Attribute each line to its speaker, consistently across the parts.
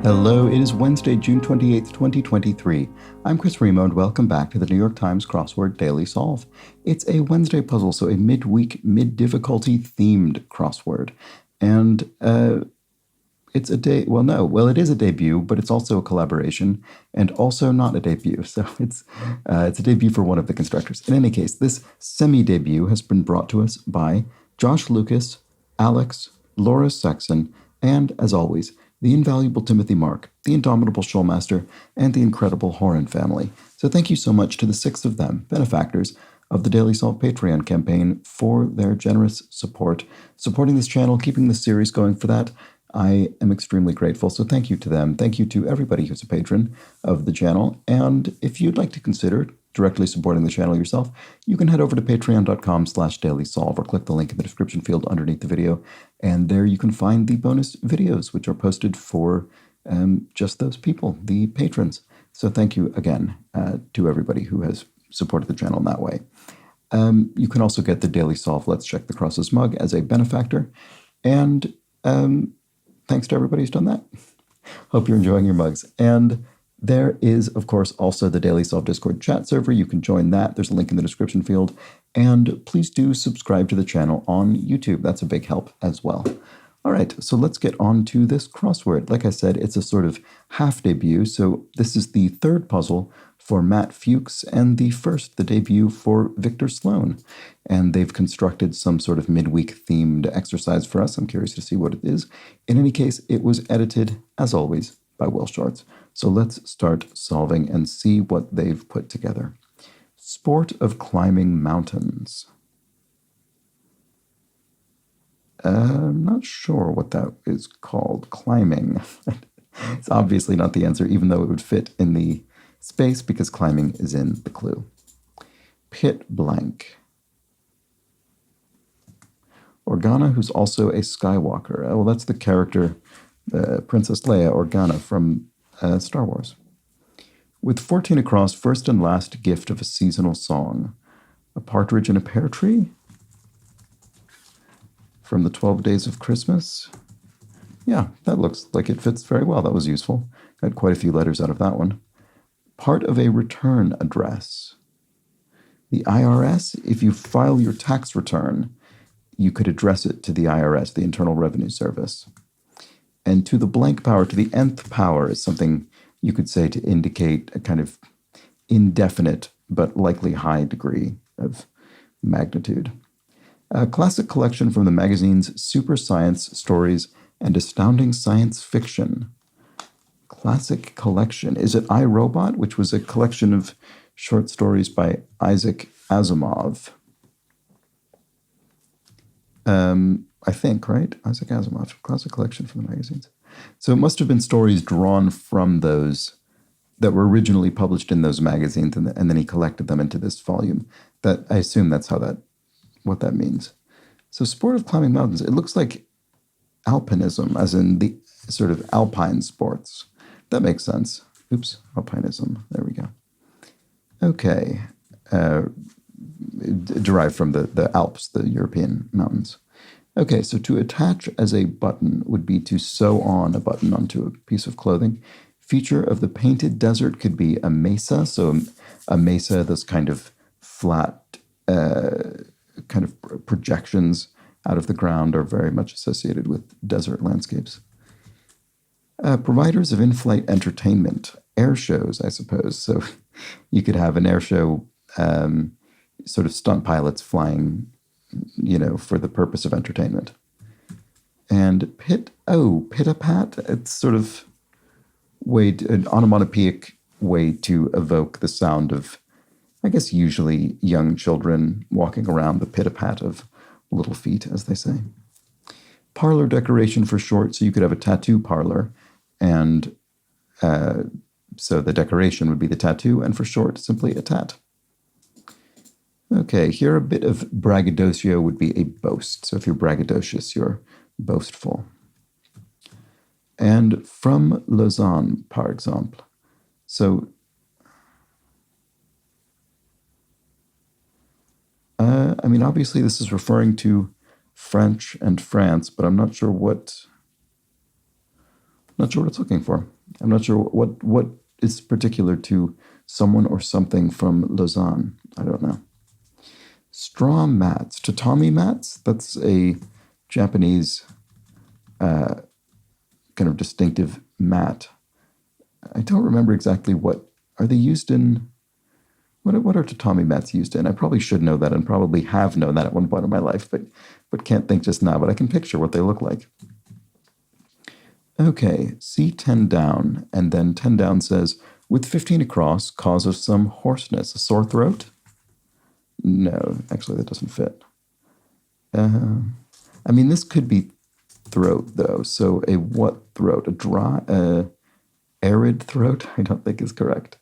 Speaker 1: Hello, it is Wednesday, June 28th, 2023. I'm Chris Remo, and welcome back to the New York Times Crossword Daily Solve. It's a Wednesday puzzle, so a midweek, mid-difficulty themed crossword. And it's a it is a debut, but it's also a collaboration, and also not a debut. So it's a debut for one of the constructors. In any case, this semi-debut has been brought to us by Josh Lucas, Alex, Laura Sexton, and, as always, the invaluable Timothy Mark, the indomitable Shoalmaster, and the incredible Horan family. So thank you so much to the 6 of them, benefactors of the Daily Solve Patreon campaign, for their generous support, supporting this channel, keeping this series going. For that, I am extremely grateful. So thank you to them. Thank you to everybody who's a patron of the channel. And if you'd like to consider directly supporting the channel yourself, you can head over to patreon.com/dailysolve or click the link in the description field underneath the video. And there you can find the bonus videos, which are posted for just those people, the patrons. So thank you again to everybody who has supported the channel in that way. You can also get the Daily Solve Let's Check the Crosses mug as a benefactor. And thanks to everybody who's done that. Hope you're enjoying your mugs. And there is, of course, also the Daily Solve Discord chat server. You can join that. There's a link in the description field. And please do subscribe to the channel on YouTube. That's a big help as well. All right, so let's get on to this crossword. Like I said, it's a sort of half debut. So this is the third puzzle for Matt Fuchs and the debut for Victor Sloan. And they've constructed some sort of midweek themed exercise for us. I'm curious to see what it is. In any case, it was edited, as always, by Will Shorts. So let's start solving and see what they've put together. Sport of climbing mountains. I'm not sure what that is called. Climbing. It's obviously not the answer, even though it would fit in the space because climbing is in the clue. Pit blank. Organa, who's also a Skywalker. Oh, well, that's the character, Princess Leia Organa from Star Wars. With 14 across, first and last gift of a seasonal song. A partridge in a pear tree? From the 12 Days of Christmas? Yeah, that looks like it fits very well. That was useful. Got quite a few letters out of that one. Part of a return address. The IRS, if you file your tax return, you could address it to the IRS, the Internal Revenue Service. And to the blank power, to the nth power, is something you could say to indicate a kind of indefinite but likely high degree of magnitude. A classic collection from the magazines Super Science Stories and Astounding Science Fiction. Classic collection. Is it I, Robot, which was a collection of short stories by Isaac Asimov? I think, right? Isaac Asimov, classic collection from the magazines. So it must have been stories drawn from those that were originally published in those magazines, and then he collected them into this volume. That I assume that's what that means. So sport of climbing mountains. It looks like alpinism, as in the sort of alpine sports. That makes sense. Oops, alpinism. There we go. Okay. Derived from the Alps, the European mountains. Okay, so to attach as a button would be to sew on a button onto a piece of clothing. Feature of the painted desert could be a mesa. So a mesa, those kind of flat kind of projections out of the ground, are very much associated with desert landscapes. Providers of in-flight entertainment. Air shows, I suppose. So you could have an air show, sort of stunt pilots flying, for the purpose of entertainment. And pit-a-pat, it's sort of an onomatopoeic way to evoke the sound of, I guess, usually young children walking around, the pit-a-pat of little feet, as they say. Parlor decoration for short, so you could have a tattoo parlor, and so the decoration would be the tattoo, and for short, simply a tat. Okay, here a bit of braggadocio would be a boast. So if you're braggadocious, you're boastful. And from Lausanne, par exemple. So, obviously this is referring to French and France, but I'm not sure what it's looking for. I'm not sure what is particular to someone or something from Lausanne. I don't know. Straw mats, tatami mats. That's a Japanese kind of distinctive mat. I don't remember exactly what are they used in. What are tatami mats used in? I probably should know that and probably have known that at one point in my life, but can't think just now. But I can picture what they look like. Okay, see 10 down, and then 10 down says, with 15 across, causes some hoarseness. A sore throat? No, actually that doesn't fit. I mean, this could be throat, though. So a what throat? A dry, arid throat? I don't think is correct.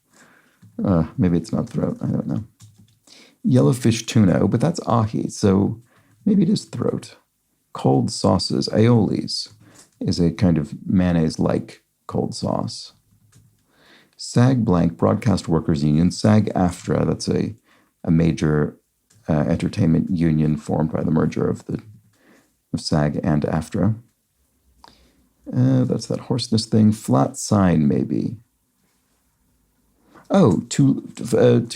Speaker 1: Maybe it's not throat. I don't know. Yellowfish tuna, oh, but that's ahi, so maybe it is throat. Cold sauces, aiolis, is a kind of mayonnaise-like cold sauce. SAG blank, Broadcast Workers Union, SAG-AFTRA, that's a major entertainment union formed by the merger of SAG and AFTRA. That's that hoarseness thing. Flat sign, maybe. Oh, to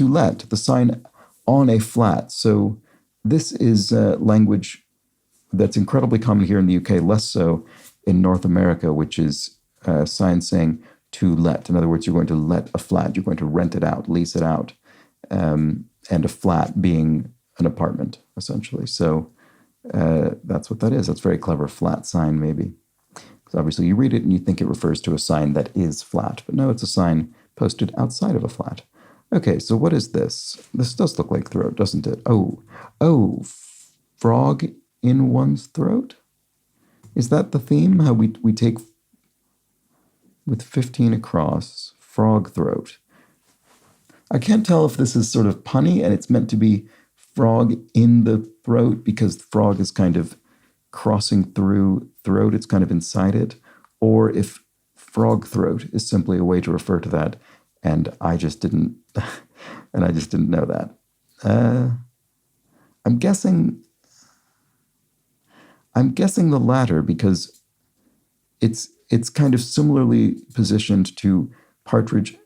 Speaker 1: let, the sign on a flat. So this is language that's incredibly common here in the UK, less so in North America, which is signs saying to let. In other words, you're going to let a flat, you're going to rent it out, lease it out, and a flat being an apartment, essentially. So that's what that is. That's very clever. Flat sign, maybe. Because obviously you read it and you think it refers to a sign that is flat, but no, it's a sign posted outside of a flat. Okay, so what is this? This does look like throat, doesn't it? Oh, frog in one's throat? Is that the theme? How we take with 15 across, frog throat. I can't tell if this is sort of punny and it's meant to be frog in the throat because frog is kind of crossing through throat, it's kind of inside it, or if frog throat is simply a way to refer to that, and I just didn't know that. I'm guessing the latter because it's kind of similarly positioned to partridge.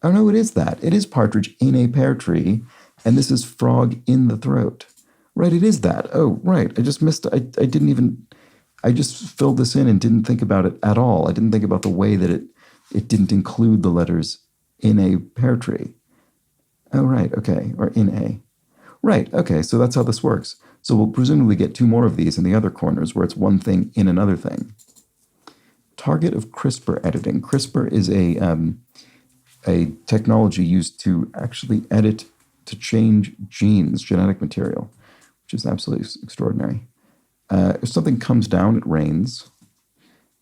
Speaker 1: Oh no, it is that. It is partridge in a pear tree, and this is frog in the throat. Right, it is that. Oh, right. I just missed. I just filled this in and didn't think about it at all. I didn't think about the way that it didn't include the letters in a pear tree. Oh, right. Okay. Or in a. Right. Okay. So that's how this works. So we'll presumably get two more of these in the other corners where it's one thing in another thing. Target of CRISPR editing. CRISPR is a technology used to actually edit to change genes, genetic material, which is absolutely extraordinary. If something comes down, it rains.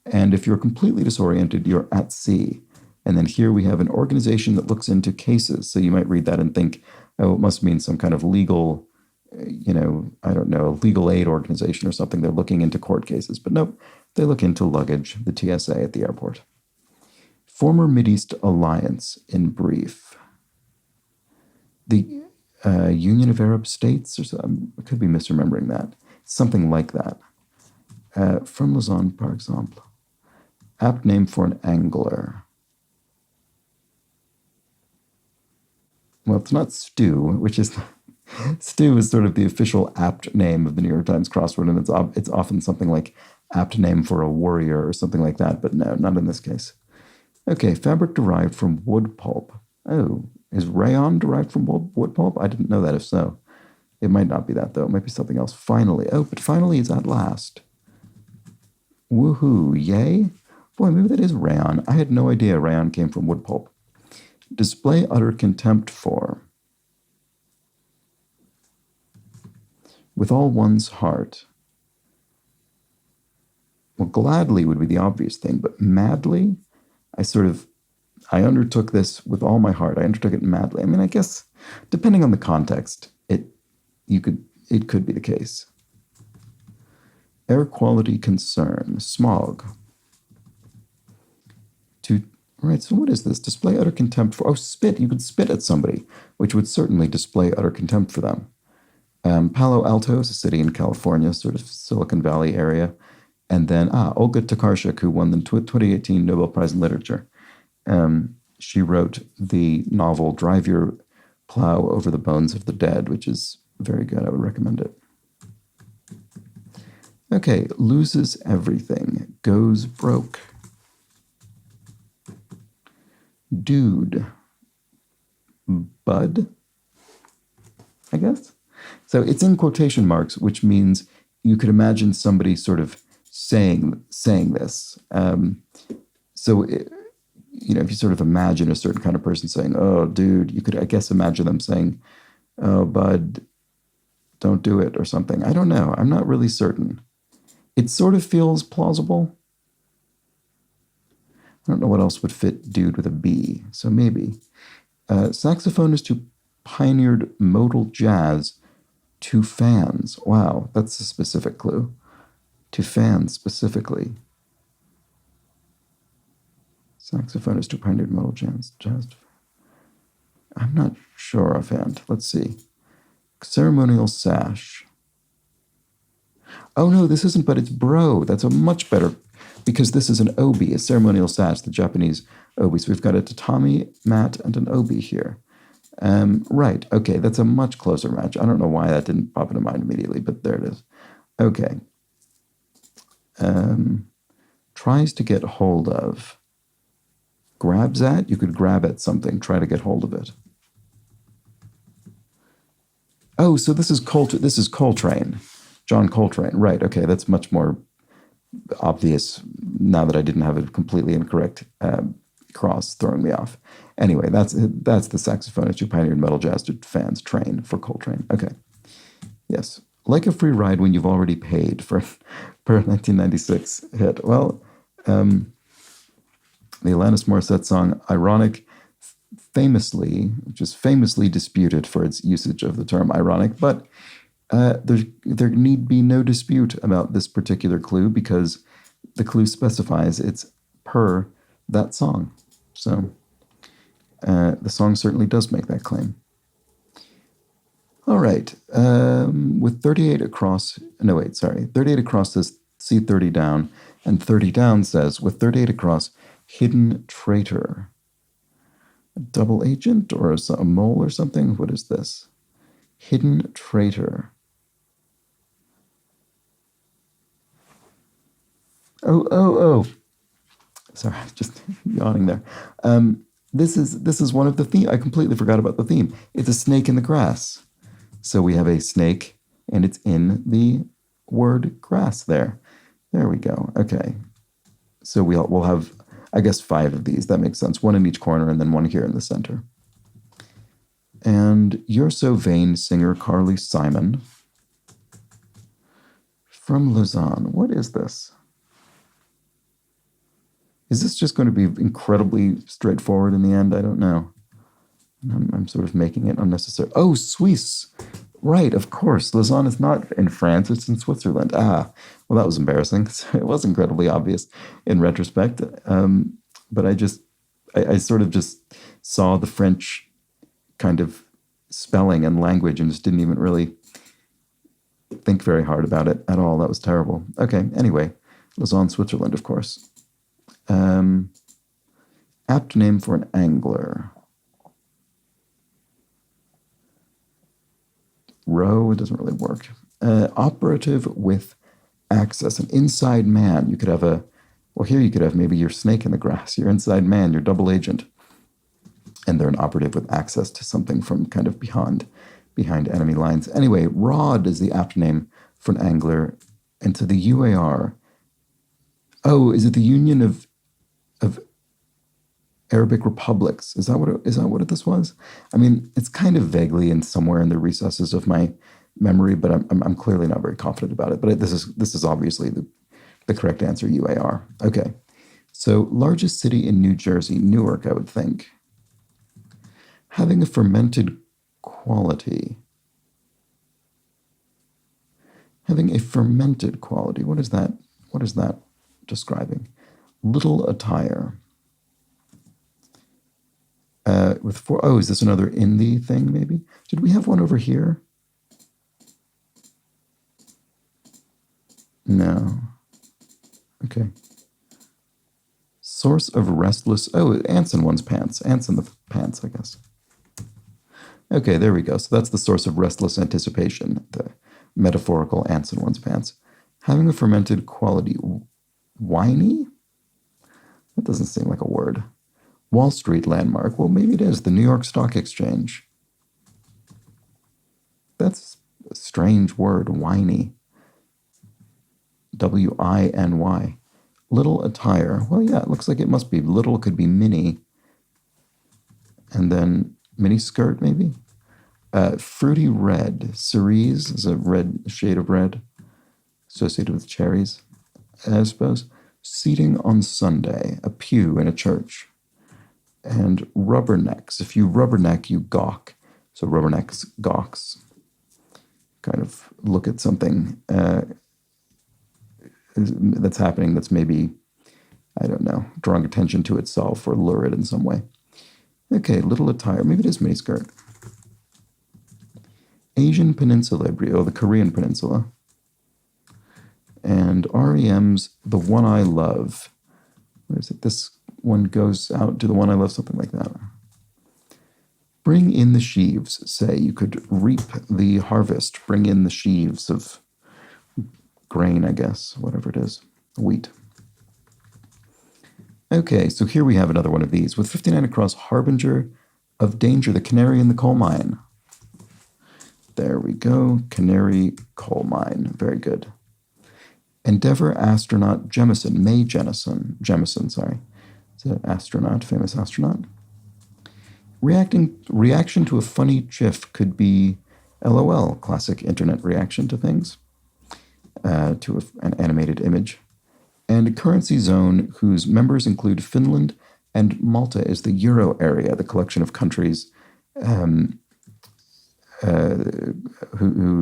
Speaker 1: And if you're completely disoriented, you're at sea. And then here we have an organization that looks into cases. So you might read that and think, oh, it must mean some kind of legal, I don't know, a legal aid organization or something. They're looking into court cases. But nope, they look into luggage, the TSA at the airport. Former Mideast Alliance, in brief. The Union of Arab States, or something, I could be misremembering that. Something like that. From Lausanne, par exemple. Apt name for an angler. Well, it's not Stew, which is... Stew is sort of the official apt name of the New York Times crossword, and it's often something like apt name for a warrior or something like that, but no, not in this case. Okay, fabric derived from wood pulp. Oh, is rayon derived from wood pulp? I didn't know that, if so. It might not be that, though. It might be something else. Finally. Oh, but finally is at last. Woohoo, yay? Boy, maybe that is rayon. I had no idea rayon came from wood pulp. Display utter contempt for. With all one's heart. Well, gladly would be the obvious thing, but madly? I undertook this with all my heart. I undertook it madly. I mean, I guess, depending on the context, it could be the case. Air quality concern, smog. Right, so what is this? Display utter contempt for, spit. You could spit at somebody, which would certainly display utter contempt for them. Palo Alto is a city in California, sort of Silicon Valley area. And then, Olga Tokarczuk, who won the 2018 Nobel Prize in Literature. She wrote the novel Drive Your Plow Over the Bones of the Dead, which is very good. I would recommend it. Okay, loses everything, goes broke. Dude. Bud, I guess. So it's in quotation marks, which means you could imagine somebody sort of saying this. If you sort of imagine a certain kind of person saying, "Oh, dude," you could, I guess, imagine them saying, "Oh, bud, don't do it," or something. I don't know. I'm not really certain. It sort of feels plausible. I don't know what else would fit dude with a B, so maybe. Saxophonist who pioneered modal jazz to fans. Wow, that's a specific clue. To fans specifically. Saxophonist who pioneered modal jazz. I'm not sure offhand. Let's see. Ceremonial sash. Oh no, this isn't, but it's bro. That's a much better, because this is an obi, a ceremonial sash, the Japanese obi. So we've got a tatami mat and an obi here. Right, okay, that's a much closer match. I don't know why that didn't pop into mind immediately, but there it is. Okay. Tries to get hold of. Grabs at? You could grab at something, try to get hold of it. Oh, so this is Coltrane. John Coltrane, right, okay, that's much more obvious now that I didn't have a completely incorrect cross throwing me off. Anyway, that's the saxophonist who pioneered metal jazz to fans train for Coltrane. Okay, yes. Like a free ride when you've already paid for a 1996 hit. Well, the Alanis Morissette song Ironic, which is famously disputed for its usage of the term ironic, but there need be no dispute about this particular clue because the clue specifies it's per that song. So the song certainly does make that claim. All right. With 38 across, 38 across says see 30 down, and 30 down says with 38 across, hidden traitor. A double agent or a mole or something? What is this? Hidden traitor. Oh. Sorry, just yawning there. This is one of the theme. I completely forgot about the theme. It's a snake in the grass. So we have a snake, and it's in the word grass there. There we go. Okay. So we'll have, I guess, 5 of these. That makes sense. One in each corner, and then one here in the center. And You're So Vain singer Carly Simon from Lausanne. What is this? Is this just going to be incredibly straightforward in the end? I don't know. I'm sort of making it unnecessary. Oh, Suisse. Right, of course. Lausanne is not in France, it's in Switzerland. Well, that was embarrassing. It was incredibly obvious in retrospect. But I sort of just saw the French kind of spelling and language and just didn't even really think very hard about it at all. That was terrible. Okay, anyway, Lausanne, Switzerland, of course. Apt name for an angler. Row, it doesn't really work. Operative with access, an inside man. You could have here you could have maybe your snake in the grass, your inside man, your double agent. And they're an operative with access to something from kind of behind enemy lines. Anyway, rod is the apt name for an angler. And to the UAR, is it the Union of Arabic Republics? Is that what this was? I mean, it's kind of vaguely in somewhere in the recesses of my memory, but I'm clearly not very confident about it. But this is obviously the correct answer, UAR. Okay, so largest city in New Jersey, Newark, I would think. Having a fermented quality. Having a fermented quality. What is that? What is that describing? Little attire. With 4, is this another in the thing, maybe? Did we have one over here? No. Okay. Source of restless... Oh, ants in one's pants. Ants in the pants, I guess. Okay, there we go. So that's the source of restless anticipation, the metaphorical ants in one's pants. Having a fermented quality. Whiny? That doesn't seem like a word. Wall Street landmark. Well, maybe it is. The New York Stock Exchange. That's a strange word. Whiny. W-I-N-Y. Little attire. Well, yeah, it looks like it must be. Little could be mini. And then mini skirt, maybe? Fruity red. Cerise is a red shade of red associated with cherries, I suppose. Seating on Sunday. A pew in a church. And rubbernecks. If you rubberneck, you gawk. So rubbernecks, gawks. Kind of look at something that's happening that's maybe, I don't know, drawing attention to itself or lurid in some way. Okay, little attire. Maybe it is miniskirt. Asian Peninsula, the Korean Peninsula. And REM's The One I Love. What is it? This one goes out to the one I love, something like that. Bring in the sheaves, say. You could reap the harvest. Bring in the sheaves of grain, I guess, whatever it is. Wheat. Okay, so here we have another one of these. With 59 across, harbinger of danger, the canary in the coal mine. There we go. Canary coal mine. Very good. Endeavour astronaut Jemison. Mae Jemison, sorry. It's an astronaut, famous astronaut. Reaction to a funny GIF could be LOL, classic internet reaction to things, to an animated image. And a currency zone whose members include Finland and Malta is the Euro area, the collection of countries who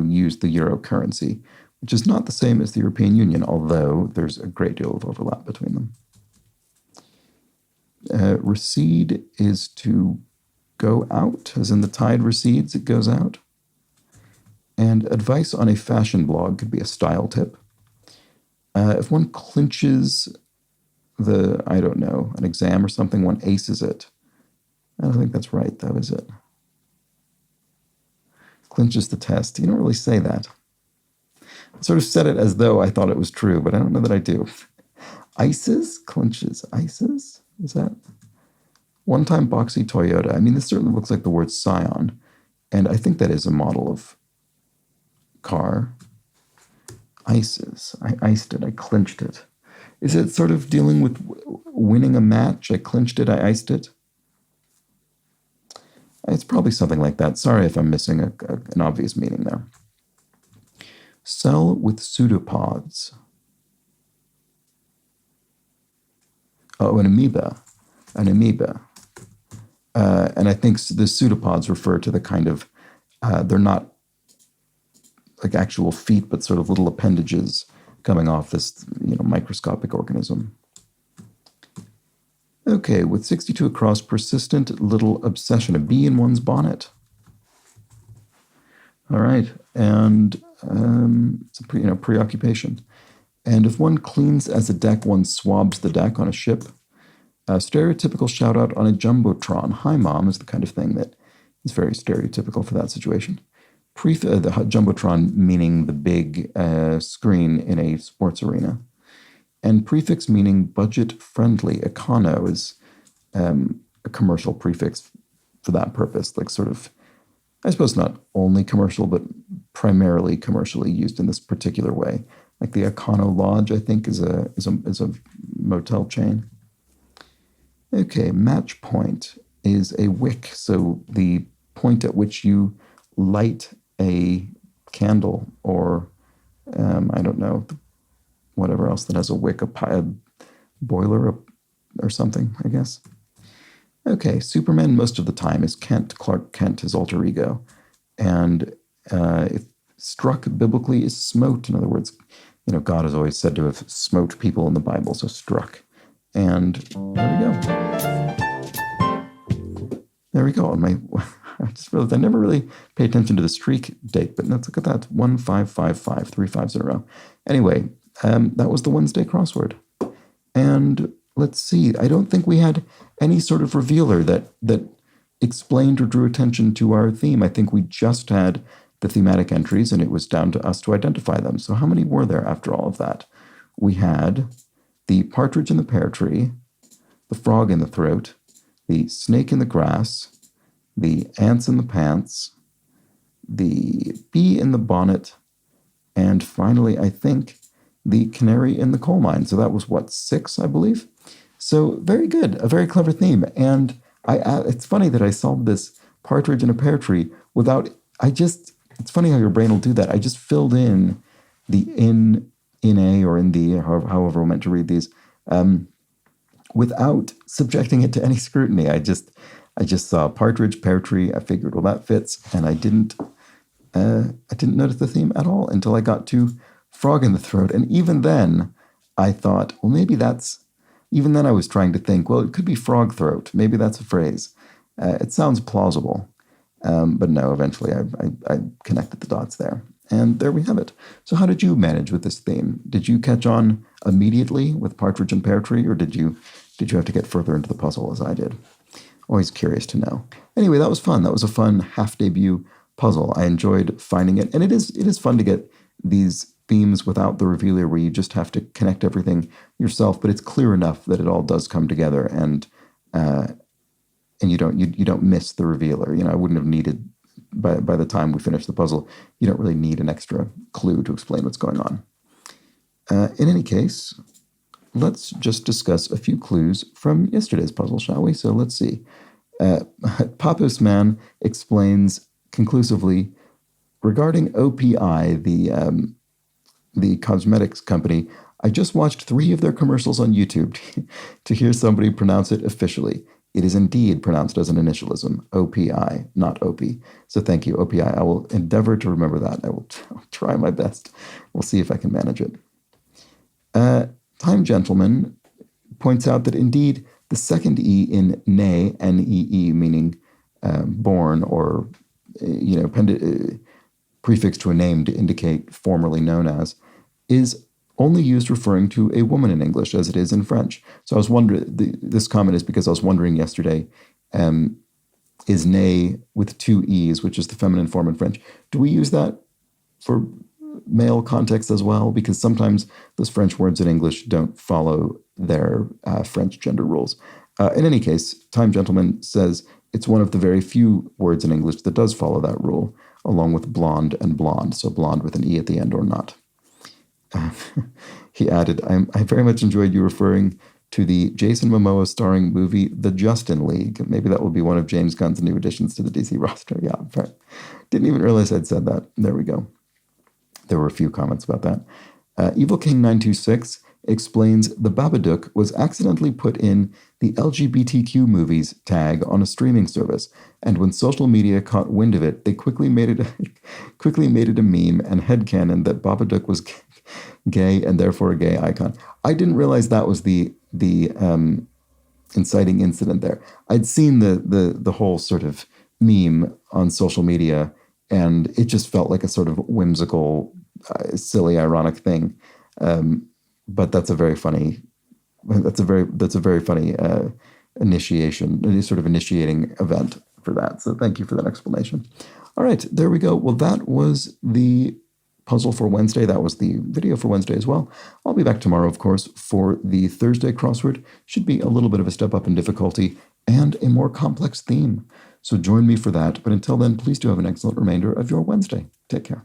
Speaker 1: use the Euro currency, which is not the same as the European Union, although there's a great deal of overlap between them. Recede is to go out, as in the tide recedes, it goes out. And advice on a fashion blog could be a style tip. If one clinches an exam or something, one aces it. I don't think that's right, though, is it? Clinches the test. You don't really say that. I sort of said it as though I thought it was true, but I don't know that I do. Ices? Clinches. Ices? Is that? One-time boxy Toyota. I mean, this certainly looks like the word Scion, and I think that is a model of car. Ices. I iced it. I clinched it. Is it sort of dealing with winning a match? I clinched it. I iced it. It's probably something like that. Sorry if I'm missing an obvious meaning there. Cell with pseudopods. Oh, an amoeba. An amoeba. And I think the pseudopods refer to the kind of, they're not like actual feet, but sort of little appendages coming off this, microscopic organism. Okay, with 62 across, persistent little obsession, a bee in one's bonnet. All right, and it's a preoccupation. And if one cleans as a deck, one swabs the deck on a ship. A stereotypical shout out on a jumbotron. Hi, Mom is the kind of thing that is very stereotypical for that situation. The jumbotron meaning the big screen in a sports arena. And prefix meaning budget-friendly. Econo is a commercial prefix for that purpose, like sort of, I suppose not only commercial, but primarily commercially used in this particular way. Like the Econo Lodge, I think, is a motel chain. Okay, match point is a wick, so the point at which you light a candle or, whatever else that has a wick, a boiler or something, I guess. Okay, Superman most of the time is Kent, Clark Kent, his alter ego. And if struck biblically is smote. In other words, God is always said to have smote people in the Bible, so struck. And there we go. There we go. I just realized I never really pay attention to the streak date, but let's look at that. 1555, 3 5s in a row. Anyway, that was the Wednesday crossword. And let's see, I don't think we had any sort of revealer that explained or drew attention to our theme. I think we just had the thematic entries, and it was down to us to identify them. So how many were there after all of that? We had the partridge in the pear tree, the frog in the throat, the snake in the grass, the ants in the pants, the bee in the bonnet, and finally, I think, the canary in the coal mine. So that was, what, 6, I believe? So very good, a very clever theme. And it's funny that I solved this partridge in a pear tree without, it's funny how your brain will do that. I just filled in the in a or in the, however we're meant to read these, without subjecting it to any scrutiny. I just saw partridge, pear tree. I figured, well, that fits, and I didn't notice the theme at all until I got to frog in the throat. And even then, I thought, well, maybe even then I was trying to think, well, it could be frog throat. Maybe that's a phrase. It sounds plausible. But no, eventually I connected the dots there. And there we have it. So how did you manage with this theme? Did you catch on immediately with partridge and pear tree, or did you have to get further into the puzzle as I did? Always curious to know. Anyway, that was fun. That was a fun half debut puzzle. I enjoyed finding it. And it is fun to get these themes without the revealer where you just have to connect everything yourself, but it's clear enough that it all does come together, and you don't miss the revealer. I wouldn't have needed, by the time we finish the puzzle, you don't really need an extra clue to explain what's going on. In any case, let's just discuss a few clues from yesterday's puzzle, shall we? So let's see. Papus Man explains conclusively regarding OPI, the cosmetics company. I just watched 3 of their commercials on YouTube to hear somebody pronounce it officially. It is indeed pronounced as an initialism, OPI, not OP. So thank you, OPI. I will endeavor to remember that. I'll try my best. We'll see if I can manage it. Time Gentleman points out that indeed the second E in ne, N-E-E, meaning born, or prefix to a name to indicate formerly known as, is only used referring to a woman in English, as it is in French. So I was wondering, this comment is because I was wondering yesterday, is ne with 2 E's, which is the feminine form in French. Do we use that for male context as well? Because sometimes those French words in English don't follow their French gender rules. In any case, Time Gentleman says it's one of the very few words in English that does follow that rule, along with blonde and blonde, so blonde with an E at the end or not. He added, I very much enjoyed you referring to the Jason Momoa starring movie The Justin League. Maybe that will be one of James Gunn's new additions to the DC roster. Yeah, didn't even realize I'd said that. There we go. There were a few comments about that. Evil King 926 explains the Babadook was accidentally put in the LGBTQ movies tag on a streaming service, and when social media caught wind of it, they quickly made it a meme and headcanon that Babadook was gay and therefore a gay icon. I didn't realize that was the inciting incident there. I'd seen the whole sort of meme on social media, and it just felt like a sort of whimsical, silly, ironic thing. But that's a very funny. That's a very funny initiation, a sort of initiating event for that. So thank you for that explanation. All right, there we go. Well, that was the puzzle for Wednesday. That was the video for Wednesday as well. I'll be back tomorrow, of course, for the Thursday crossword. Should be a little bit of a step up in difficulty and a more complex theme. So join me for that. But until then, please do have an excellent remainder of your Wednesday. Take care.